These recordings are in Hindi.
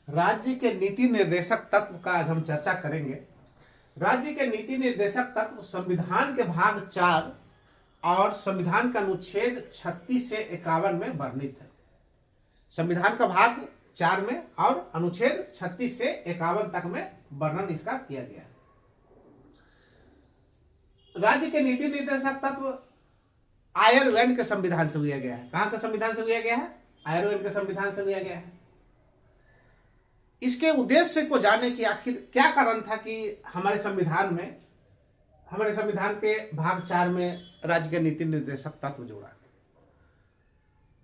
राज्य के नीति निर्देशक तत्व का आज हम चर्चा करेंगे। राज्य के नीति निर्देशक तत्व संविधान के भाग 4 और संविधान का अनुच्छेद 36 से 51 में वर्णित है। संविधान का भाग 4 में और अनुच्छेद 36 से 51 तक में वर्णन इसका किया गया है। राज्य के नीति निर्देशक तत्व आयरलैंड के संविधान से लिया गया है। कहां के संविधान से लिया गया है? आयरलैंड के संविधान से लिया गया है। इसके उद्देश्य को जाने की आखिर क्या कारण था कि हमारे संविधान के भाग 4 में राज्य के नीति निर्देशक तत्व जोड़ा।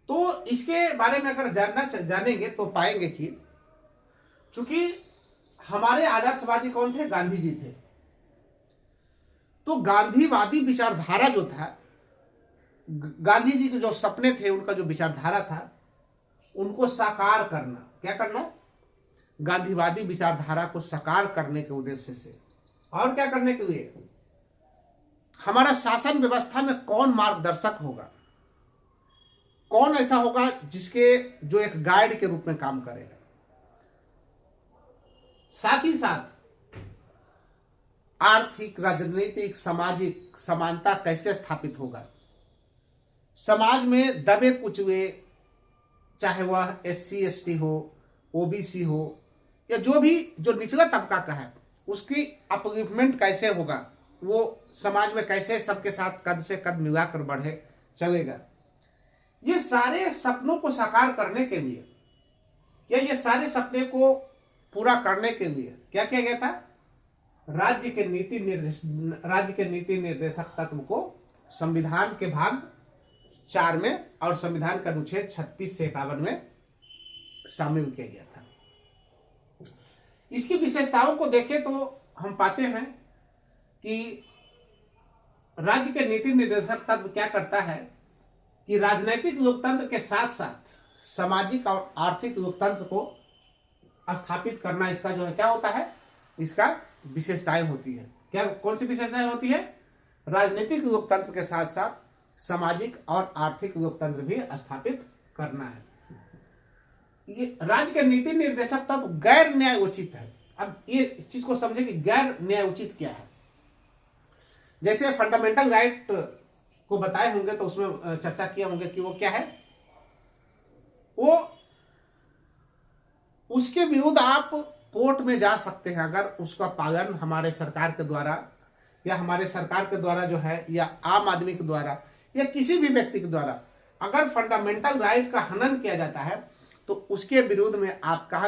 तो इसके बारे में अगर जानेंगे तो पाएंगे कि चूंकि हमारे आदर्शवादी कौन थे? गांधी जी थे। तो गांधीवादी विचारधारा जो था, गांधी जी के जो सपने थे, उनका जो विचारधारा था, उनको साकार करना। क्या करना? गांधीवादी विचारधारा को साकार करने के उद्देश्य से। और क्या करने के लिए? हमारा शासन व्यवस्था में कौन मार्गदर्शक होगा, कौन ऐसा होगा जो एक गाइड के रूप में काम करेगा। साथ ही साथ आर्थिक, राजनीतिक, सामाजिक समानता कैसे स्थापित होगा। समाज में दबे कुचले, चाहे वह SC ST हो, OBC हो, या जो निचला तबका का है, उसकी अपलिफ्टमेंट कैसे होगा, वो समाज में कैसे सबके साथ कद से कद मिलाकर बढ़े चलेगा। ये सारे सपनों को साकार करने के लिए या ये सारे सपने को पूरा करने के लिए क्या किया गया था? राज्य के नीति निर्देशक तत्व को संविधान के भाग 4 में और संविधान का अनुच्छेद 36 से 51 में शामिल किया गया था। इसकी विशेषताओं को देखें तो हम पाते हैं कि राज्य के नीति निर्देशक तत्व क्या करता है कि राजनीतिक लोकतंत्र के साथ साथ सामाजिक और आर्थिक लोकतंत्र को स्थापित करना, इसका जो है क्या होता है, इसका विशेषताएं होती है। क्या कौन सी विशेषताएं होती है? राजनीतिक लोकतंत्र के साथ साथ सामाजिक और आर्थिक लोकतंत्र भी स्थापित करना है। ये राज्य के नीति निर्देशक तत्व गैर न्यायोचित है। अब ये चीज को समझे कि गैर न्यायोचित क्या है। जैसे फंडामेंटल राइट को बताए होंगे तो उसमें चर्चा किए होंगे कि वो क्या है। वो उसके विरुद्ध आप कोर्ट में जा सकते हैं अगर उसका पालन हमारे सरकार के द्वारा जो है, या आम आदमी के द्वारा या किसी भी व्यक्ति के द्वारा अगर फंडामेंटल राइट का हनन किया जाता है तो उसके विरुद्ध में आप कहां